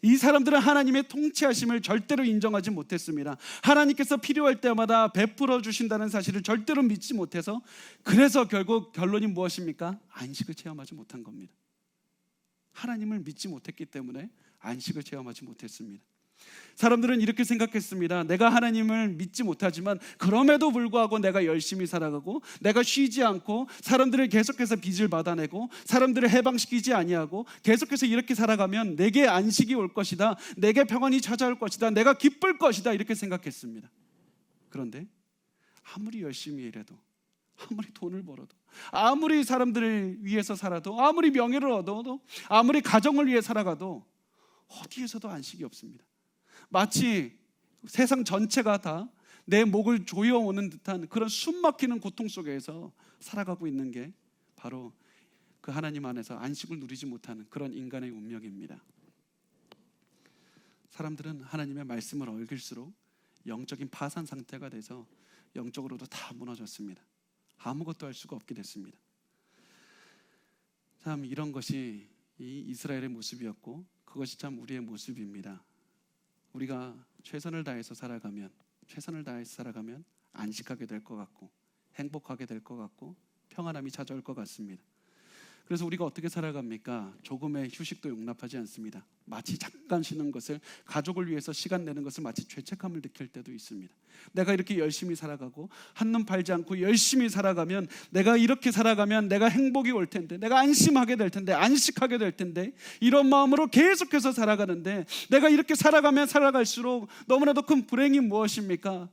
이 사람들은 하나님의 통치하심을 절대로 인정하지 못했습니다. 하나님께서 필요할 때마다 베풀어 주신다는 사실을 절대로 믿지 못해서, 그래서 결국 결론이 무엇입니까? 안식을 체험하지 못한 겁니다. 하나님을 믿지 못했기 때문에 안식을 체험하지 못했습니다. 사람들은 이렇게 생각했습니다. 내가 하나님을 믿지 못하지만 그럼에도 불구하고 내가 열심히 살아가고 내가 쉬지 않고 사람들을 계속해서 빚을 받아내고 사람들을 해방시키지 아니하고 계속해서 이렇게 살아가면 내게 안식이 올 것이다, 내게 평안이 찾아올 것이다, 내가 기쁠 것이다, 이렇게 생각했습니다. 그런데 아무리 열심히 일해도, 아무리 돈을 벌어도, 아무리 사람들을 위해서 살아도, 아무리 명예를 얻어도, 아무리 가정을 위해 살아가도 어디에서도 안식이 없습니다. 마치 세상 전체가 다 내 목을 조여오는 듯한 그런 숨막히는 고통 속에서 살아가고 있는 게 바로 그 하나님 안에서 안식을 누리지 못하는 그런 인간의 운명입니다. 사람들은 하나님의 말씀을 어길수록 영적인 파산 상태가 돼서 영적으로도 다 무너졌습니다. 아무것도 할 수가 없게 됐습니다. 참 이런 것이 이 이스라엘의 모습이었고 그것이 참 우리의 모습입니다. 우리가 최선을 다해서 살아가면 안식하게 될 것 같고 행복하게 될 것 같고 평안함이 찾아올 것 같습니다. 그래서 우리가 어떻게 살아갑니까? 조금의 휴식도 용납하지 않습니다. 마치 잠깐 쉬는 것을, 가족을 위해서 시간 내는 것을 마치 죄책감을 느낄 때도 있습니다. 내가 이렇게 열심히 살아가고 한눈 팔지 않고 열심히 살아가면, 내가 이렇게 살아가면 내가 행복이 올 텐데, 내가 안심하게 될 텐데, 안식하게 될 텐데, 이런 마음으로 계속해서 살아가는데 내가 이렇게 살아가면 살아갈수록 너무나도 큰 불행이 무엇입니까?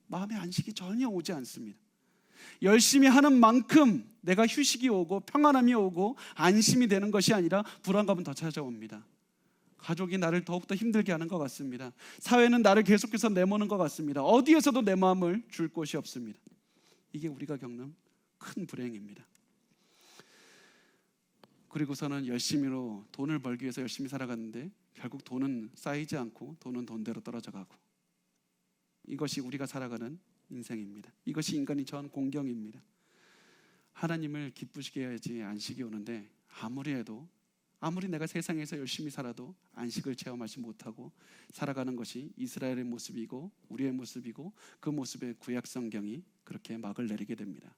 마음의 안식이 전혀 오지 않습니다. 열심히 하는 만큼 내가 휴식이 오고 평안함이 오고 안심이 되는 것이 아니라 불안감은 더 찾아옵니다. 가족이 나를 더욱더 힘들게 하는 것 같습니다. 사회는 나를 계속해서 내모는 것 같습니다. 어디에서도 내 마음을 줄 곳이 없습니다. 이게 우리가 겪는 큰 불행입니다. 그리고서는 열심히로 돈을 벌기 위해서 열심히 살아갔는데 결국 돈은 쌓이지 않고 돈은 돈대로 떨어져 가고, 이것이 우리가 살아가는 인생입니다. 이것이 인간이 처한 공경입니다. 하나님을 기쁘시게 해야지 안식이 오는데 아무리 내가 세상에서 열심히 살아도 안식을 체험하지 못하고 살아가는 것이 이스라엘의 모습이고 우리의 모습이고, 그 모습에 구약 성경이 그렇게 막을 내리게 됩니다.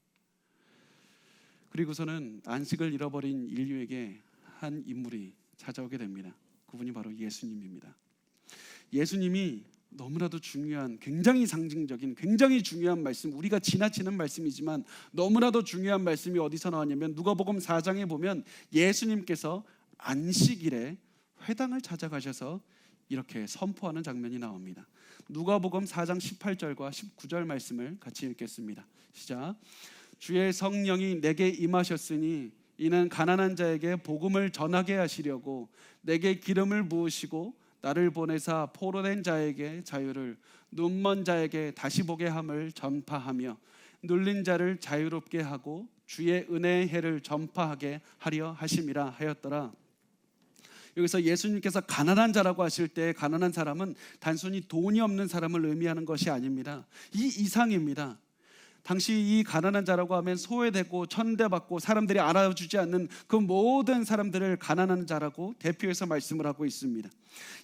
그리고서는 안식을 잃어버린 인류에게 한 인물이 찾아오게 됩니다. 그분이 바로 예수님입니다. 예수님이 너무나도 중요한, 굉장히 상징적인, 굉장히 중요한 말씀, 우리가 지나치는 말씀이지만 너무나도 중요한 말씀이 어디서 나왔냐면 누가복음 4장에 보면 예수님께서 안식일에 회당을 찾아가셔서 이렇게 선포하는 장면이 나옵니다. 누가복음 4장 18절과 19절 말씀을 같이 읽겠습니다. 시작. 주의 성령이 내게 임하셨으니 이는 가난한 자에게 복음을 전하게 하시려고 내게 기름을 부으시고 나를 보내사 포로된 자에게 자유를, 눈먼 자에게 다시 보게 함을 전파하며 눌린 자를 자유롭게 하고 주의 은혜의 해를 전파하게 하려 하심이라 하였더라. 여기서 예수님께서 가난한 자라고 하실 때 가난한 사람은 단순히 돈이 없는 사람을 의미하는 것이 아닙니다. 이 이상입니다. 당시 이 가난한 자라고 하면 소외되고 천대받고 사람들이 알아주지 않는 그 모든 사람들을 가난한 자라고 대표해서 말씀을 하고 있습니다.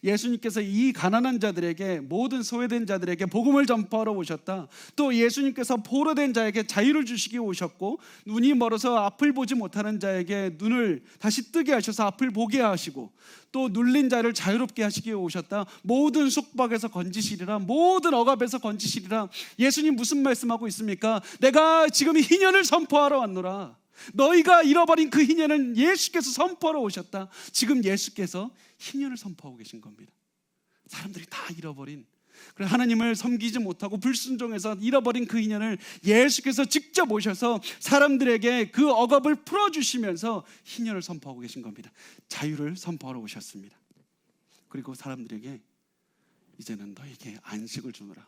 예수님께서 이 가난한 자들에게, 모든 소외된 자들에게 복음을 전파하러 오셨다. 또 예수님께서 포로된 자에게 자유를 주시기 오셨고, 눈이 멀어서 앞을 보지 못하는 자에게 눈을 다시 뜨게 하셔서 앞을 보게 하시고, 또 눌린 자를 자유롭게 하시기 오셨다. 모든 속박에서 건지시리라, 모든 억압에서 건지시리라. 예수님 무슨 말씀하고 있습니까? 내가 지금 희년을 선포하러 왔노라. 너희가 잃어버린 그 희년은 예수께서 선포하러 오셨다. 지금 예수께서 희년을 선포하고 계신 겁니다. 사람들이 다 잃어버린, 하나님을 섬기지 못하고 불순종해서 잃어버린 그 희년을 예수께서 직접 오셔서 사람들에게 그 억압을 풀어주시면서 희년을 선포하고 계신 겁니다. 자유를 선포하러 오셨습니다. 그리고 사람들에게 이제는 너에게 안식을 주노라.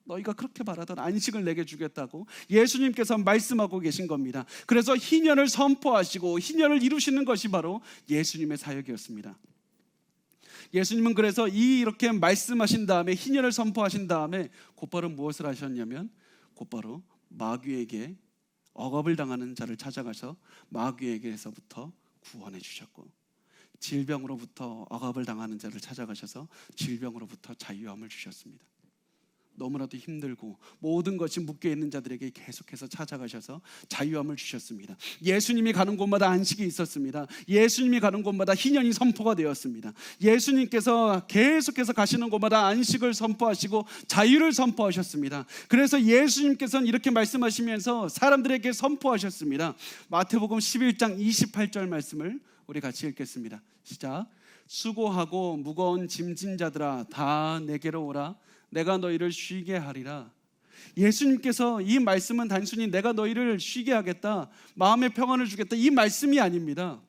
너희가 그렇게 바라던 안식을 내게 주겠다고 예수님께서 말씀하고 계신 겁니다. 그래서 희년을 선포하시고 희년을 이루시는 것이 바로 예수님의 사역이었습니다. 예수님은 그래서 이렇게 말씀하신 다음에, 희년을 선포하신 다음에 곧바로 무엇을 하셨냐면, 곧바로 마귀에게, 억압을 당하는 자를 찾아가서 마귀에게서부터 구원해 주셨고, 질병으로부터 억압을 당하는 자를 찾아가셔서 질병으로부터 자유함을 주셨습니다. 너무나도 힘들고 모든 것이 묶여있는 자들에게 계속해서 찾아가셔서 자유함을 주셨습니다. 예수님이 가는 곳마다 안식이 있었습니다. 예수님이 가는 곳마다 희년이 선포가 되었습니다. 예수님께서 계속해서 가시는 곳마다 안식을 선포하시고 자유를 선포하셨습니다. 그래서 예수님께서는 이렇게 말씀하시면서 사람들에게 선포하셨습니다. 마태복음 11장 28절 말씀을 우리 같이 읽겠습니다. 시작. 수고하고 무거운 짐진 자들아 다 내게로 오라. 내가 너희를 쉬게 하리라. 예수님께서 이 말씀은 단순히 내가 너희를 쉬게 하겠다, 마음의 평안을 주겠다, 이 말씀이 아닙니다.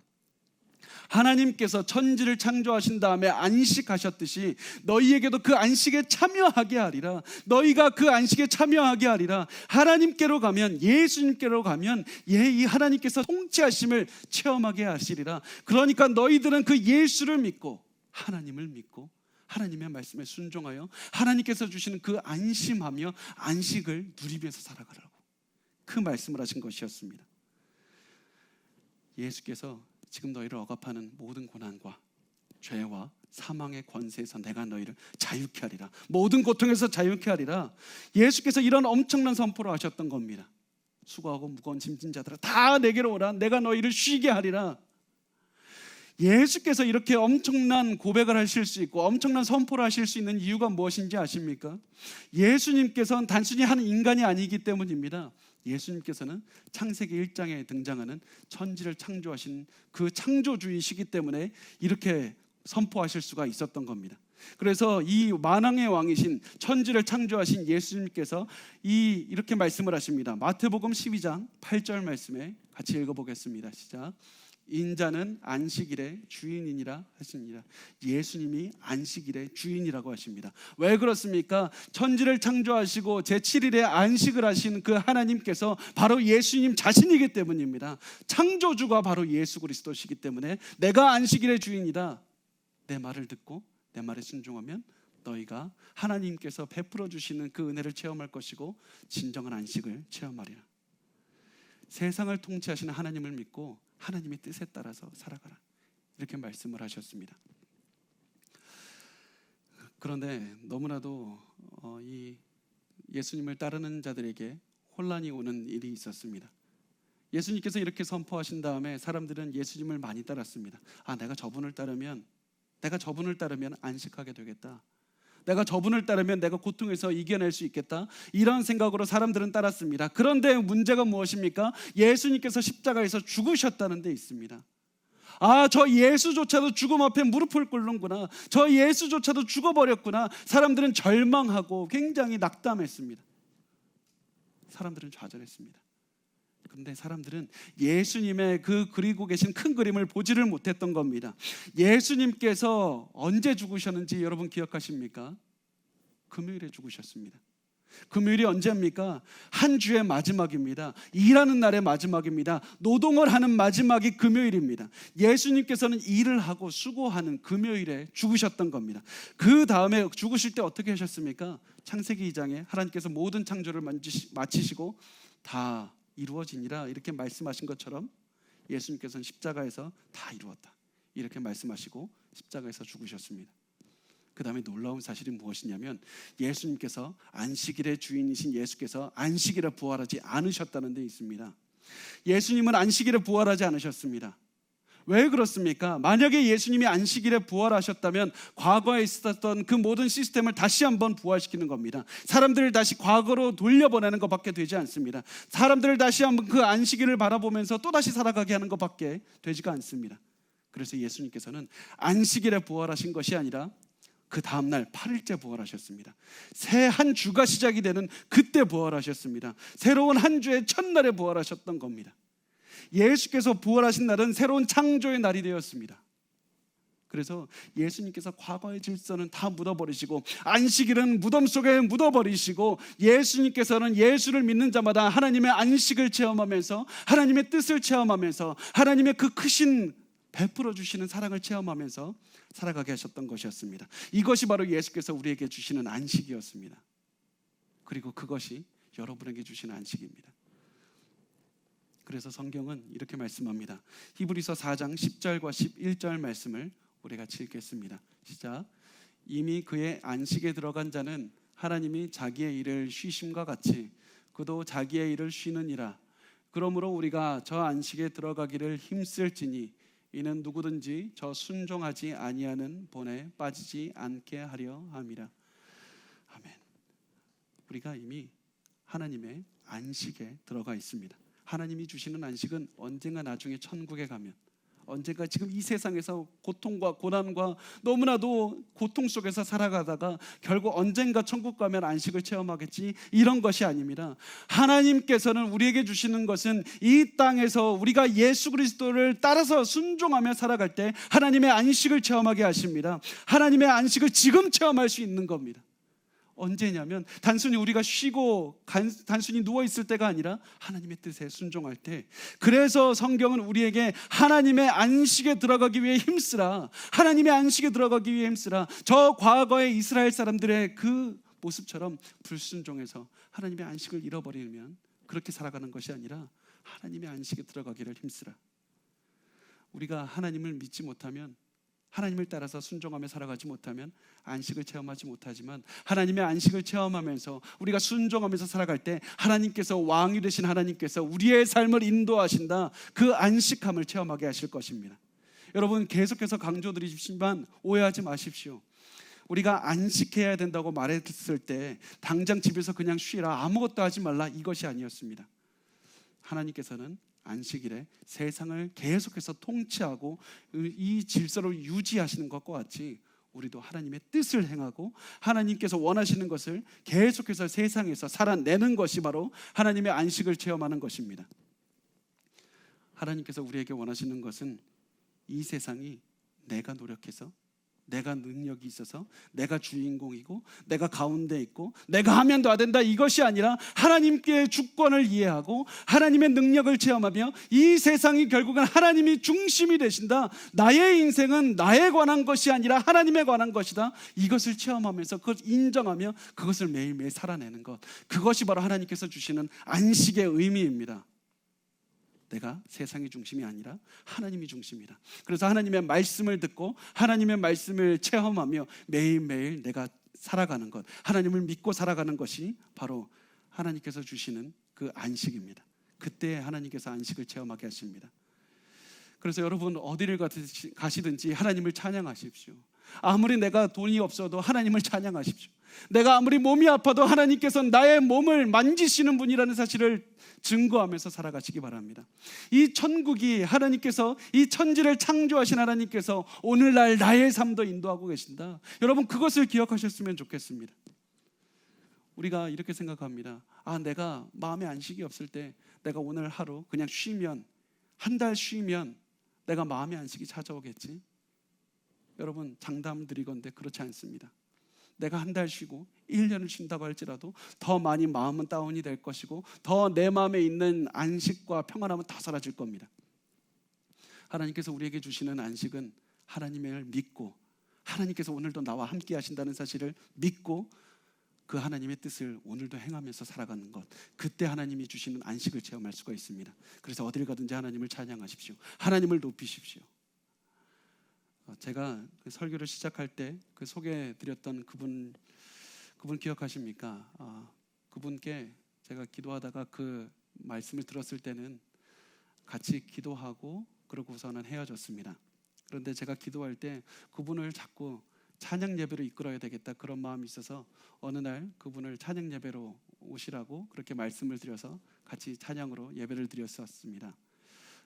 하나님께서 천지를 창조하신 다음에 안식하셨듯이 너희에게도 그 안식에 참여하게 하리라. 너희가 그 안식에 참여하게 하리라. 하나님께로 가면, 예수님께로 가면 이 하나님께서 통치하심을 체험하게 하시리라. 그러니까 너희들은 그 예수를 믿고 하나님을 믿고 하나님의 말씀에 순종하여 하나님께서 주시는 그 안심하며 안식을 누리면서 살아가라고 그 말씀을 하신 것이었습니다. 예수께서 지금 너희를 억압하는 모든 고난과 죄와 사망의 권세에서 내가 너희를 자유케 하리라. 모든 고통에서 자유케 하리라. 예수께서 이런 엄청난 선포를 하셨던 겁니다. 수고하고 무거운 짐진 자들아 다 내게로 오라. 내가 너희를 쉬게 하리라. 예수께서 이렇게 엄청난 고백을 하실 수 있고 엄청난 선포를 하실 수 있는 이유가 무엇인지 아십니까? 예수님께서는 단순히 한 인간이 아니기 때문입니다. 예수님께서는 창세기 1장에 등장하는 천지를 창조하신 그 창조주이시기 때문에 이렇게 선포하실 수가 있었던 겁니다. 그래서 이 만왕의 왕이신 천지를 창조하신 예수님께서 이렇게 말씀을 하십니다. 마태복음 12장 8절 말씀에 같이 읽어보겠습니다. 시작. 인자는 안식일의 주인이니라 하시니라. 예수님이 안식일의 주인이라고 하십니다. 왜 그렇습니까? 천지를 창조하시고 제7일에 안식을 하신 그 하나님께서 바로 예수님 자신이기 때문입니다. 창조주가 바로 예수 그리스도시기 때문에 내가 안식일의 주인이다. 내 말을 듣고 내 말에 순종하면 너희가 하나님께서 베풀어 주시는 그 은혜를 체험할 것이고 진정한 안식을 체험하리라. 세상을 통치하시는 하나님을 믿고 하나님의 뜻에 따라서 살아가라. 이렇게 말씀을 하셨습니다. 그런데 너무나도 이 예수님을 따르는 자들에게 혼란이 오는 일이 있었습니다. 예수님께서 이렇게 선포하신 다음에 사람들은 예수님을 많이 따랐습니다. 내가 저분을 따르면 안식하게 되겠다. 내가 저분을 따르면 내가 고통에서 이겨낼 수 있겠다. 이런 생각으로 사람들은 따랐습니다. 그런데 문제가 무엇입니까? 예수님께서 십자가에서 죽으셨다는 데 있습니다. 저 예수조차도 죽음 앞에 무릎을 꿇는구나. 저 예수조차도 죽어버렸구나. 사람들은 절망하고 굉장히 낙담했습니다. 사람들은 좌절했습니다. 근데 사람들은 예수님의 그리고 계신 큰 그림을 보지를 못했던 겁니다. 예수님께서 언제 죽으셨는지 여러분 기억하십니까? 금요일에 죽으셨습니다. 금요일이 언제입니까? 한 주의 마지막입니다. 일하는 날의 마지막입니다. 노동을 하는 마지막이 금요일입니다. 예수님께서는 일을 하고 수고하는 금요일에 죽으셨던 겁니다. 그 다음에 죽으실 때 어떻게 하셨습니까? 창세기 2장에 하나님께서 모든 창조를 마치시고 다 이루어지니라 이렇게 말씀하신 것처럼 예수님께서는 십자가에서 다 이루었다 이렇게 말씀하시고 십자가에서 죽으셨습니다. 그 다음에 놀라운 사실이 무엇이냐면 예수님께서 안식일의 주인이신 예수께서 안식일에 부활하지 않으셨다는 데 있습니다. 예수님은 안식일에 부활하지 않으셨습니다. 왜 그렇습니까? 만약에 예수님이 안식일에 부활하셨다면 과거에 있었던 그 모든 시스템을 다시 한번 부활시키는 겁니다. 사람들을 다시 과거로 돌려보내는 것밖에 되지 않습니다. 사람들을 다시 한번 그 안식일을 바라보면서 또다시 살아가게 하는 것밖에 되지가 않습니다. 그래서 예수님께서는 안식일에 부활하신 것이 아니라 그 다음날 8일째 부활하셨습니다. 새 한 주가 시작이 되는 그때 부활하셨습니다. 새로운 한 주의 첫날에 부활하셨던 겁니다. 예수께서 부활하신 날은 새로운 창조의 날이 되었습니다. 그래서 예수님께서 과거의 질서는 다 묻어버리시고 안식일은 무덤 속에 묻어버리시고 예수님께서는 예수를 믿는 자마다 하나님의 안식을 체험하면서 하나님의 뜻을 체험하면서 하나님의 그 크신 베풀어 주시는 사랑을 체험하면서 살아가게 하셨던 것이었습니다. 이것이 바로 예수께서 우리에게 주시는 안식이었습니다. 그리고 그것이 여러분에게 주시는 안식입니다. 그래서 성경은 이렇게 말씀합니다. 히브리서 4장 10절과 11절 말씀을 우리 같이 읽겠습니다. 시작. 이미 그의 안식에 들어간 자는 하나님이 자기의 일을 쉬심과 같이 그도 자기의 일을 쉬느니라. 그러므로 우리가 저 안식에 들어가기를 힘쓸지니 이는 누구든지 저 순종하지 아니하는 본에 빠지지 않게 하려 함이라. 아멘. 우리가 이미 하나님의 안식에 들어가 있습니다. 하나님이 주시는 안식은 언젠가 나중에 천국에 가면, 언젠가 지금 이 세상에서 고통과 고난과 너무나도 고통 속에서 살아가다가 결국 언젠가 천국 가면 안식을 체험하겠지, 이런 것이 아닙니다. 하나님께서는 우리에게 주시는 것은 이 땅에서 우리가 예수 그리스도를 따라서 순종하며 살아갈 때 하나님의 안식을 체험하게 하십니다. 하나님의 안식을 지금 체험할 수 있는 겁니다. 언제냐면 단순히 우리가 쉬고 단순히 누워있을 때가 아니라 하나님의 뜻에 순종할 때. 그래서 성경은 우리에게 하나님의 안식에 들어가기 위해 힘쓰라, 하나님의 안식에 들어가기 위해 힘쓰라. 저 과거의 이스라엘 사람들의 그 모습처럼 불순종해서 하나님의 안식을 잃어버리면 그렇게 살아가는 것이 아니라 하나님의 안식에 들어가기를 힘쓰라. 우리가 하나님을 믿지 못하면, 하나님을 따라서 순종하며 살아가지 못하면 안식을 체험하지 못하지만 하나님의 안식을 체험하면서 우리가 순종하면서 살아갈 때 하나님께서 왕이 되신 하나님께서 우리의 삶을 인도하신다, 그 안식함을 체험하게 하실 것입니다. 여러분, 계속해서 강조드리지만 오해하지 마십시오. 우리가 안식해야 된다고 말했을 때 당장 집에서 그냥 쉬라, 아무것도 하지 말라, 이것이 아니었습니다. 하나님께서는 안식일에 세상을 계속해서 통치하고 이 질서를 유지하시는 것과 같이 우리도 하나님의 뜻을 행하고 하나님께서 원하시는 것을 계속해서 세상에서 살아내는 것이 바로 하나님의 안식을 체험하는 것입니다. 하나님께서 우리에게 원하시는 것은 이 세상이 내가 노력해서, 내가 능력이 있어서, 내가 주인공이고 내가 가운데 있고 내가 하면 다 된다, 이것이 아니라 하나님께 주권을 이해하고 하나님의 능력을 체험하며 이 세상이 결국은 하나님이 중심이 되신다, 나의 인생은 나에 관한 것이 아니라 하나님에 관한 것이다, 이것을 체험하면서 그것을 인정하며 그것을 매일매일 살아내는 것, 그것이 바로 하나님께서 주시는 안식의 의미입니다. 내가 세상이 중심이 아니라 하나님이 중심이다. 그래서 하나님의 말씀을 듣고 하나님의 말씀을 체험하며 매일매일 내가 살아가는 것, 하나님을 믿고 살아가는 것이 바로 하나님께서 주시는 그 안식입니다. 그때 하나님께서 안식을 체험하게 하십니다. 그래서 여러분, 어디를 가시든지 하나님을 찬양하십시오. 아무리 내가 돈이 없어도 하나님을 찬양하십시오. 내가 아무리 몸이 아파도 하나님께서 나의 몸을 만지시는 분이라는 사실을 증거하면서 살아가시기 바랍니다. 이 천국이, 하나님께서 이 천지를 창조하신 하나님께서 오늘날 나의 삶도 인도하고 계신다. 여러분, 그것을 기억하셨으면 좋겠습니다. 우리가 이렇게 생각합니다. 내가 마음에 안식이 없을 때, 내가 오늘 하루 그냥 쉬면, 한 달 쉬면 내가 마음의 안식이 찾아오겠지? 여러분, 장담 드리건대 그렇지 않습니다. 내가 한 달 쉬고 1년을 쉰다고 할지라도 더 많이 마음은 다운이 될 것이고 더 내 마음에 있는 안식과 평안함은 다 사라질 겁니다. 하나님께서 우리에게 주시는 안식은 하나님을 믿고, 하나님께서 오늘도 나와 함께 하신다는 사실을 믿고 그 하나님의 뜻을 오늘도 행하면서 살아가는 것, 그때 하나님이 주시는 안식을 체험할 수가 있습니다. 그래서 어딜 가든지 하나님을 찬양하십시오. 하나님을 높이십시오. 제가 그 설교를 시작할 때 그 소개해드렸던 그분 기억하십니까? 그분께 제가 기도하다가 그 말씀을 들었을 때는 같이 기도하고 그러고서는 헤어졌습니다. 그런데 제가 기도할 때 그분을 자꾸 찬양 예배로 이끌어야 되겠다, 그런 마음이 있어서 어느 날 그분을 찬양 예배로 오시라고 그렇게 말씀을 드려서 같이 찬양으로 예배를 드렸었습니다.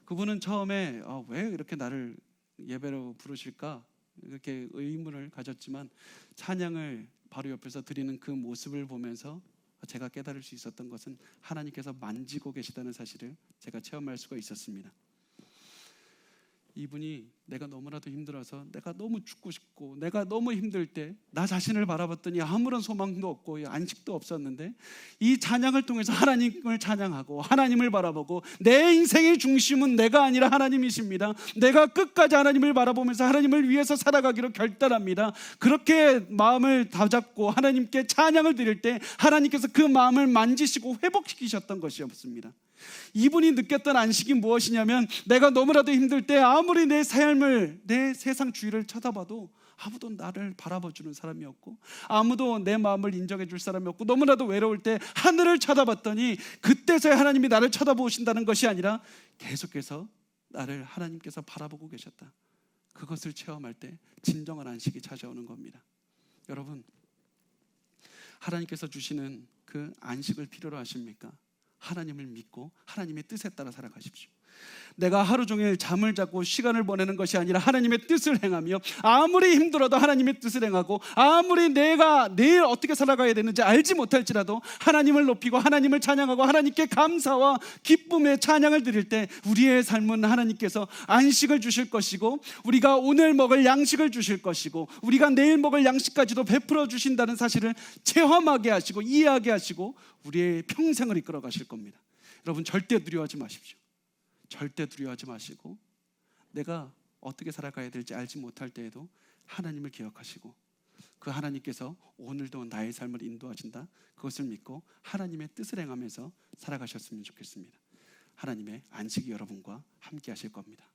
그분은 처음에 왜 이렇게 나를 예배로 부르실까 이렇게 의문을 가졌지만 찬양을 바로 옆에서 드리는 그 모습을 보면서 제가 깨달을 수 있었던 것은 하나님께서 만지고 계시다는 사실을 제가 체험할 수가 있었습니다. 이분이 내가 너무나도 힘들어서, 내가 너무 죽고 싶고 내가 너무 힘들 때 나 자신을 바라봤더니 아무런 소망도 없고 안식도 없었는데 이 찬양을 통해서 하나님을 찬양하고 하나님을 바라보고, 내 인생의 중심은 내가 아니라 하나님이십니다, 내가 끝까지 하나님을 바라보면서 하나님을 위해서 살아가기로 결단합니다, 그렇게 마음을 다잡고 하나님께 찬양을 드릴 때 하나님께서 그 마음을 만지시고 회복시키셨던 것이었습니다. 이분이 느꼈던 안식이 무엇이냐면, 내가 너무나도 힘들 때 아무리 내 삶을, 내 세상 주위를 쳐다봐도 아무도 나를 바라봐주는 사람이 없고 아무도 내 마음을 인정해 줄 사람이 없고 너무나도 외로울 때 하늘을 쳐다봤더니 그때서야 하나님이 나를 쳐다보신다는 것이 아니라 계속해서 나를 하나님께서 바라보고 계셨다, 그것을 체험할 때 진정한 안식이 찾아오는 겁니다. 여러분, 하나님께서 주시는 그 안식을 필요로 하십니까? 하나님을 믿고 하나님의 뜻에 따라 살아가십시오. 내가 하루 종일 잠을 자고 시간을 보내는 것이 아니라 하나님의 뜻을 행하며, 아무리 힘들어도 하나님의 뜻을 행하고, 아무리 내가 내일 어떻게 살아가야 되는지 알지 못할지라도 하나님을 높이고 하나님을 찬양하고 하나님께 감사와 기쁨의 찬양을 드릴 때 우리의 삶은 하나님께서 안식을 주실 것이고, 우리가 오늘 먹을 양식을 주실 것이고, 우리가 내일 먹을 양식까지도 베풀어 주신다는 사실을 체험하게 하시고 이해하게 하시고 우리의 평생을 이끌어 가실 겁니다. 여러분, 절대 두려워하지 마십시오. 절대 두려워하지 마시고, 내가 어떻게 살아가야 될지 알지 못할 때에도 하나님을 기억하시고, 그 하나님께서 오늘도 나의 삶을 인도하신다, 그것을 믿고 하나님의 뜻을 행하면서 살아가셨으면 좋겠습니다. 하나님의 안식이 여러분과 함께 하실 겁니다.